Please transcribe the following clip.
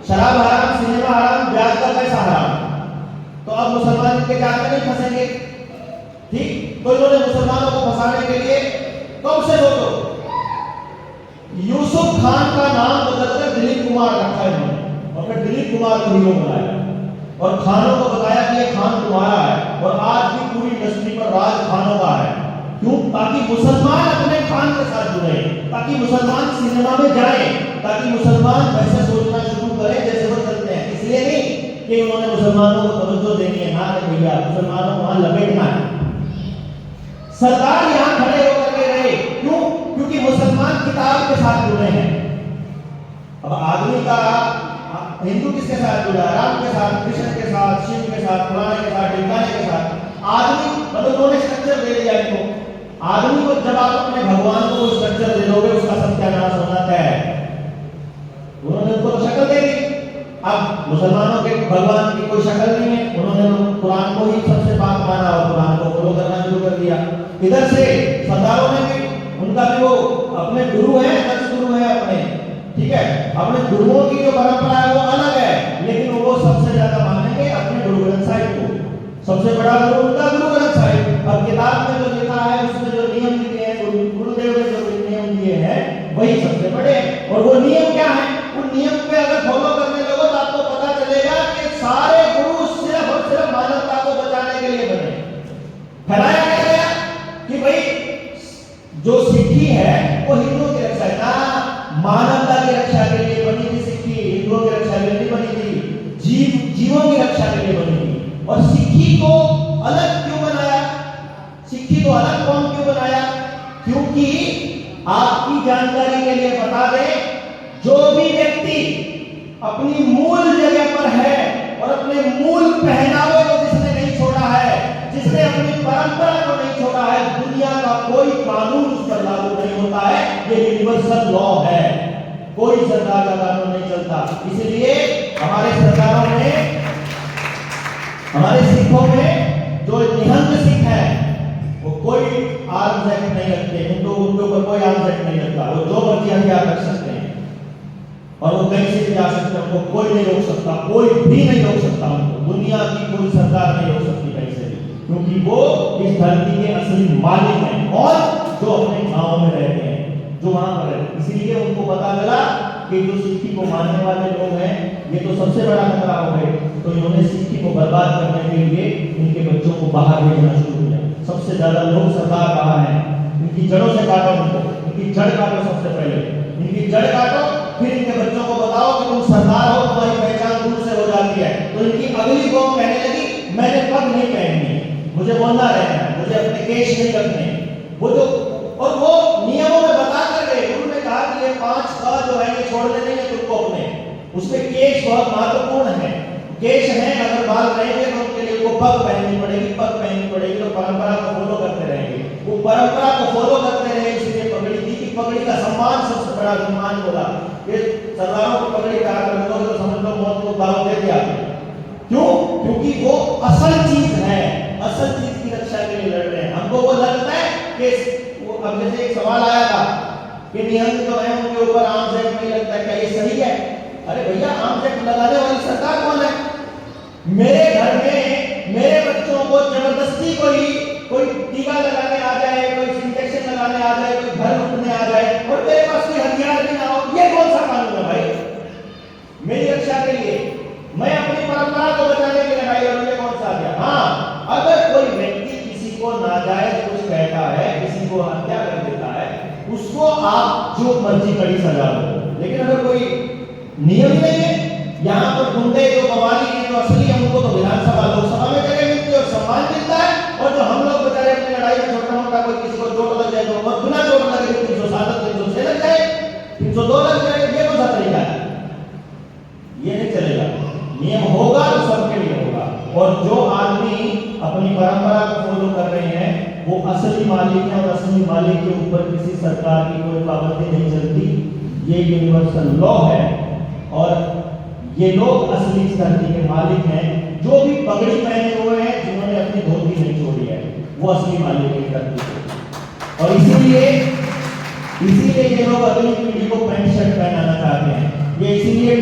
शराब हराम, सिनेमा हराम, ब्याज का पैसा हराम, तो अब मुसलमान के जाल में नहीं फंसेंगे। ठीक, तो इन्होंने मुसलमानों को फंसाने के लिए कब से सोचो, यूसुफ खान का नाम बदलकर दिलीप कुमार रखा है इन्होंने, और फिर दिलीप कुमार को हीरो बनाया और खानों को बताया कि ये खान तुम्हारा है, और आज भी पूरी इंडस्ट्री पर राज खानों का है। क्यों? ताकि मुसलमान अपने खान के साथ जुड़े, ताकि मुसलमान सिनेमा में जाएं, ताकि मुसलमान वैसे सोचना शुरू करें जैसे वो चलते हैं। इसलिए नहीं कि उन्होंने मुसलमानों को तवज्जो देनी है, ना भैया, मुसलमानों को वहां लपेटना है। सरदार यहां खड़े होकर के रहे, क्यों? क्योंकि मुसलमान किताब के साथ जुड़े हैं। अब आदमी का हिंदू किसके साथ जुड़ा है? राम के साथ, कृष्ण के साथ, शिव के साथ, पुराने के साथ, ढिकाने के साथ। आदमी मतलब उन्होंने स्ट्रक्चर दे दिया इनको। आदमी को जब आप अपने भगवान को स्ट्रक्चर दे दोगे, उसका सत्यानाश होना तय है। उन्होंने उनको तो शक्ल दे दी। अब मुसलमानों के भगवान की कोई शक्ल नहीं है, उन्होंने कुरान को ही सबसे पाक माना और कुरान को फॉलो करना शुरू कर दिया। इधर से सरदारों ने भी, उनका भी वो अपने गुरु है, दस गुरु है अपने, ठीक है, अपने गुरुओं की जो परंपरा है वो अलग है, लेकिन वो सबसे ज्यादा मानेंगे अपने गुरु ग्रंथ साहिब को। सबसे बड़ा गुरु उनका गुरु ग्रंथ साहिब। अब किताब में जो लिखा है, उसमें जो नियम लिखे हैं, गुरुदेव ने जो नियम दिए हैं, वही सबसे बड़े हैं। और वो नियम क्या है? उन नियम पे अगर फॉलो करने लगो तो आपको पता चलेगा कि सारे गुरु सिर्फ और सिर्फ मानवता को बचाने के लिए बने। फैलाया गया कि भाई जो सिक्खी है वो हिंदुओं की रक्षा है, ना मानवता की रक्षा के लिए बनी थी सिक्खी, हिंदुओं की रक्षा के लिए नहीं बनी थी, जीवों की रक्षा के लिए बनी थी। और सिक्खी को अलग क्यों बनाया? सिक्खी को अलग कौन क्यों बनाया? क्योंकि आपकी जानकारी के लिए बता दें, जो भी व्यक्ति अपनी मूल जगह पर है और अपने मूल पहनावे को जिसने नहीं छोड़ा है, जिसने अपनी परंपरा को नहीं छोड़ा है, दुनिया का कोई कानून उस पर लागू नहीं होता है। ये यूनिवर्सल लॉ है, कोई सरकार का कानून नहीं चलता। इसलिए हमारे सरकारों में, हमारे सिखों में जो निहंग सिख है, वो कोई आर्म्स एक्ट नहीं रखते, उनके ऊपर कोई आर्म्स एक्ट नहीं लगता। वो जो मर्जी हथियार रख सकते हैं और वो कहीं से भी जा सकते हैं, उनको कोई नहीं रोक सकता, कोई भी नहीं रोक सकता उनको। दुनिया की कोई सरकार नहीं रोक सकती कहीं से भी, क्योंकि वो इस धरती के असली मालिक हैं और जो अपने गांव में रहते हैं, जो वहां पर रहते हैं। इसीलिए उनको पता चला कि जो सिक्खी को मानने वाले लोग हैं, ये तो सबसे बड़ा खतरा हो गए, तो इन्होंने सिक्खी को बर्बाद करने के लिए इनके बच्चों को बाहर भेजना शुरू किया। सबसे ज्यादा लोग सरदार बाहर हैं, इनकी जड़ों से काटो उनको, इनकी जड़ काटो, सबसे पहले इनकी जड़ काटो, फिर इनके बच्चों को बताओ कि तुम सरदार हो, तुम्हारी पहचान दूर से हो जाती है। तो इनकी अगली कौम कहने लगी, मैंने पग नहीं पहननी, मुझे बोलना रहना है, मुझे अपने केश नहीं रखने। वो जो, और वो नियमों में बता कर गए, उन्होंने कहा कि ये 5 क जो है ये छोड़ने नहीं है तुमको अपने, उसमें केश बहुत महत्वपूर्ण है। केश है, अगर बाल रहेंगे तो उनके लिए वो पग पहननी पड़ेगी, पग पहननी पड़ेगी, तो परंपरा को फॉलो करते रहेंगे। वो परंपरा को फॉलो करते रहे, इसलिए पगड़ी दी कि पगड़ी का सम्मान सबसे बड़ा सम्मान बोला। ये सरदारों को पगड़ी का कर दो तो समझ लो मौत को दाव दे दिया। क्यों? क्योंकि वो असल चीज है, असल चीज की रक्षा के लिए लड़ रहे हैं। हमको वो लगता है कि वो, अब जैसे एक सवाल आया था कि निहंग जो है उनके ऊपर आर्म्स एक्ट नहीं लगता, क्या ये सही है? अरे भैया, आर्म्स एक्ट लगाने वाली सरकार कौन है? मेरे घर में मेरे बच्चों को जबरदस्ती कोई टीका लगाने आ जाए, कोई इंजेक्शन लगाने आ जाए, कोई घर लूटने आ जाए और मेरे पास कोई हथियार भी ना हो, ये कौन सा कानून है भाई? मेरी रक्षा के लिए, मैं अपनी परंपरा को बचाने के लिए लड़ाई लड़, ये कौन सा आ गया? हाँ, अगर कोई व्यक्ति किसी को नाजायज कुछ कहता है, किसी को हत्या कर देता है, उसको आप जो मर्जी कड़ी सजा दो, लेकिन अगर कोई नियम ही नहीं है, यहाँ पर गुंडे जो बवाली हैं, जो असली है, उनको तो विधानसभा लोकसभा में जगह मिलती है और सम्मान मिलता है, और जो हम लोग बेचारे अपनी लड़ाई में छोटा मोटा कोई किसी को चोट लग जाए तो बिना चोट लगे 307 306 लग जाए, 302 लग जाए, ये कौन सा तरीका है? ये नहीं चलेगा। नियम होगा तो सबके लिए होगा, और जो आदमी अपनी परंपरा को फॉलो कर रहे हैं वो असली मालिक है, और असली मालिक के ऊपर किसी सरकार की कोई पाबंदी नहीं चलती। ये यूनिवर्सल लॉ है, और ये लोग असली धरती के मालिक हैं। जो भी पगड़ी पहने हुए हैं, जिन्होंने अपनी धोती नहीं छोड़ी है, वो असली मालिक है धरती के। और इसीलिए ये लोग अगली पीढ़ी को पैंट शर्ट पहनाना चाहते हैं। ये इसीलिए